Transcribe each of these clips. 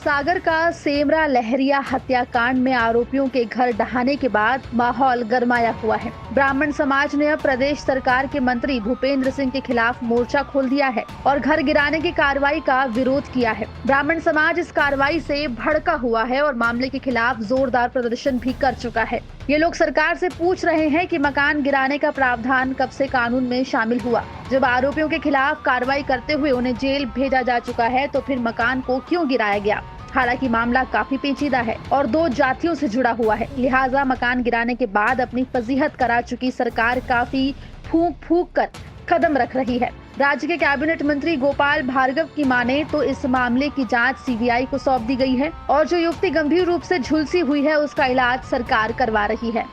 सागर का सेमरा लहरिया हत्याकांड में आरोपियों के घर ढहाने के बाद माहौल गरमाया हुआ है। ब्राह्मण समाज ने अब प्रदेश सरकार के मंत्री भूपेंद्र सिंह के खिलाफ मोर्चा खोल दिया है और घर गिराने की कार्रवाई का विरोध किया है। ब्राह्मण समाज इस कार्रवाई से भड़का हुआ है और मामले के खिलाफ जोरदार प्रदर्शन भी कर चुका है। ये लोग सरकार से पूछ रहे हैं कि मकान गिराने का प्रावधान कब से कानून में शामिल हुआ। जब आरोपियों के खिलाफ कार्रवाई करते हुए उन्हें जेल भेजा जा चुका है तो फिर मकान को क्यों गिराया गया। हालांकि मामला काफी पेचीदा है और दो जातियों से जुड़ा हुआ है, लिहाजा मकान गिराने के बाद अपनी फजीहत करा चुकी सरकार काफी फूंक फूंक कर कदम रख रही है। राज्य के कैबिनेट मंत्री गोपाल भार्गव की माने तो इस मामले की जांच सीबीआई को सौंप दी गई है और जो युवती गंभीर रूप से झुलसी हुई है उसका इलाज सरकार करवा रही है।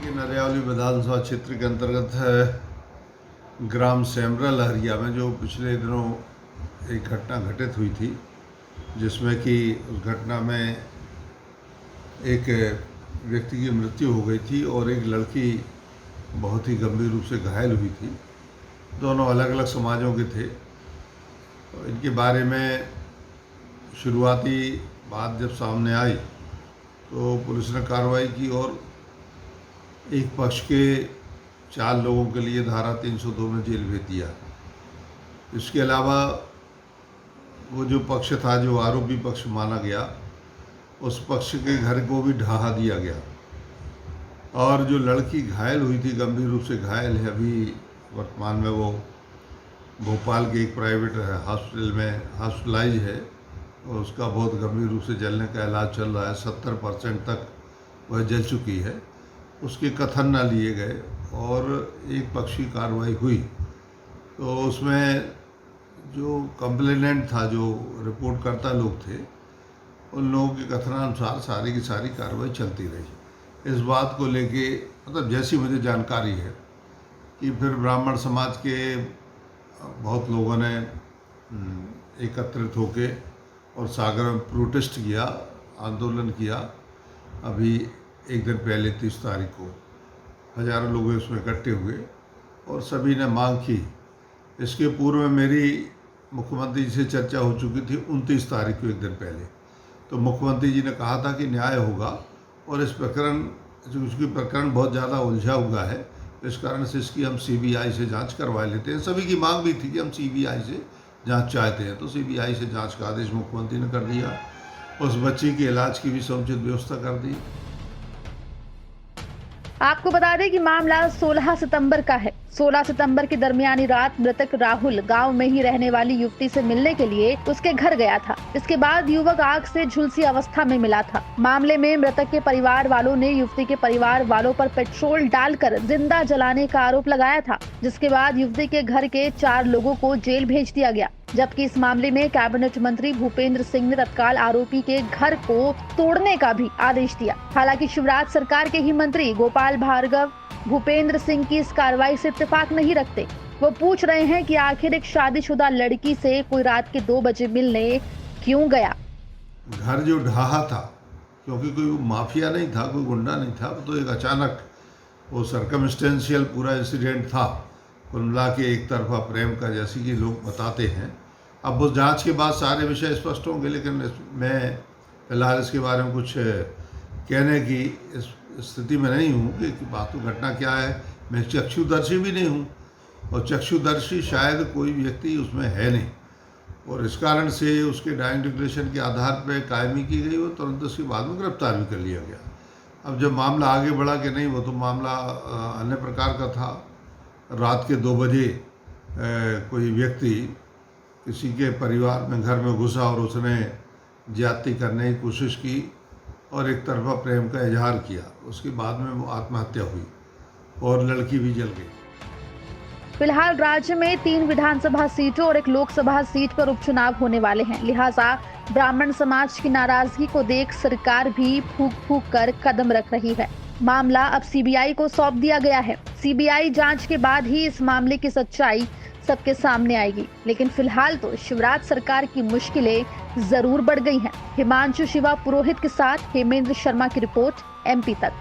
नरियावली विधानसभा क्षेत्र के अंतर्गत है ग्राम सेमरा लहरिया में जो पिछले दिनों एक घटना घटित हुई थी, जिसमें कि उस घटना में एक व्यक्ति की मृत्यु हो गई थी और एक लड़की बहुत ही गंभीर रूप से घायल हुई थी। दोनों अलग अलग समाजों के थे। तो इनके बारे में शुरुआती बात जब सामने आई तो पुलिस ने कार्रवाई की और एक पक्ष के 4 लोगों के लिए धारा 302 में जेल भेज दिया। इसके अलावा वो जो पक्ष था, जो आरोपी पक्ष माना गया, उस पक्ष के घर को भी ढहा दिया गया और जो लड़की घायल हुई थी, गंभीर रूप से घायल है, अभी वर्तमान में वो भोपाल के एक प्राइवेट हॉस्पिटल में हॉस्पिटलाइज है और उसका बहुत गंभीर रूप से जलने का इलाज चल रहा है। 70% तक वह जल चुकी है। उसके कथन न लिए गए और एक पक्षी कार्रवाई हुई तो उसमें जो कंप्लेनेंट था, जो रिपोर्टकर्ता लोग थे, उन लोगों के कथनानुसार सारी की सारी कार्रवाई चलती रही। इस बात को लेके मतलब जैसी मुझे जानकारी है कि फिर ब्राह्मण समाज के बहुत लोगों ने एकत्रित होके और सागर में प्रोटेस्ट किया, आंदोलन किया। अभी एक दिन पहले 30 तारीख को हजारों लोग उसमें इकट्ठे हुए और सभी ने मांग की। इसके पूर्व में मेरी मुख्यमंत्री जी से चर्चा हो चुकी थी 29 तारीख को, एक दिन पहले। तो मुख्यमंत्री जी ने कहा था कि न्याय होगा और इस प्रकरण बहुत ज़्यादा उलझा हुआ है, इस कारण से इसकी हम सीबीआई से जांच करवा लेते हैं। सभी की मांग भी थी कि हम सीबीआई से जांच चाहते हैं, तो सीबीआई से जांच का आदेश मुख्यमंत्री ने कर दिया। उस बच्ची के इलाज की भी समुचित व्यवस्था कर दी। आपको बता दें कि मामला 16 सितंबर का है। 16 सितंबर की दरमियानी रात मृतक राहुल गांव में ही रहने वाली युवती से मिलने के लिए उसके घर गया था। इसके बाद युवक आग से झुलसी अवस्था में मिला था। मामले में मृतक के परिवार वालों ने युवती के परिवार वालों पर पेट्रोल डालकर जिंदा जलाने का आरोप लगाया था, जिसके बाद युवती के घर के 4 लोगों को जेल भेज दिया गया। जबकि इस मामले में कैबिनेट मंत्री भूपेंद्र सिंह ने तत्काल आरोपी के घर को तोड़ने का भी आदेश दिया। हालांकि शिवराज सरकार के ही मंत्री गोपाल भार्गव भूपेंद्र सिंह की इस कार्रवाई से इत्तेफाक नहीं रखते। वो पूछ रहे हैं कि आखिर एक शादीशुदा लड़की से कोई रात के 2 बजे मिलने क्यों गया। घर जो ढहा था, क्योंकि कोई माफिया नहीं था, कोई गुंडा नहीं था, तो एक अचानक वो सर्कमस्टेंशियल पूरा इंसिडेंट था, कुल मिला के एक तरफा प्रेम का, जैसे कि लोग बताते हैं। अब उस जांच के बाद सारे विषय स्पष्ट होंगे, लेकिन मैं फिलहाल इसके बारे में कुछ कहने की इस स्थिति में नहीं हूँ कि बात तो घटना क्या है। मैं चक्षुदर्शी भी नहीं हूँ और चक्षुदर्शी शायद कोई व्यक्ति उसमें है नहीं, और इस कारण से उसके डाइंग डिक्लेरेशन के आधार पर कायमी की गई, वो तुरंत उसके बाद में गिरफ्तार भी कर लिया गया। अब जब मामला आगे बढ़ा कि नहीं, वो तो मामला अन्य प्रकार का था। रात के 2 बजे कोई व्यक्ति किसी के परिवार में घर में घुसा और उसने ज्यादती करने की कोशिश की और एक तरफा प्रेम का इजहार किया। उसके बाद में वो आत्महत्या हुई और लड़की भी जल गई। फिलहाल राज्य में 3 विधानसभा सीटों और 1 लोकसभा सीट पर उपचुनाव होने वाले हैं, लिहाजा ब्राह्मण समाज की नाराजगी को देख सरकार भी फूंक फूंक कर कदम रख रही है। मामला अब सीबीआई को सौंप दिया गया है। सीबीआई जांच के बाद ही इस मामले की सच्चाई सबके सामने आएगी, लेकिन फिलहाल तो शिवराज सरकार की मुश्किलें जरूर बढ़ गई हैं। हिमांशु शिवा पुरोहित के साथ हेमेंद्र शर्मा की रिपोर्ट, MP तक।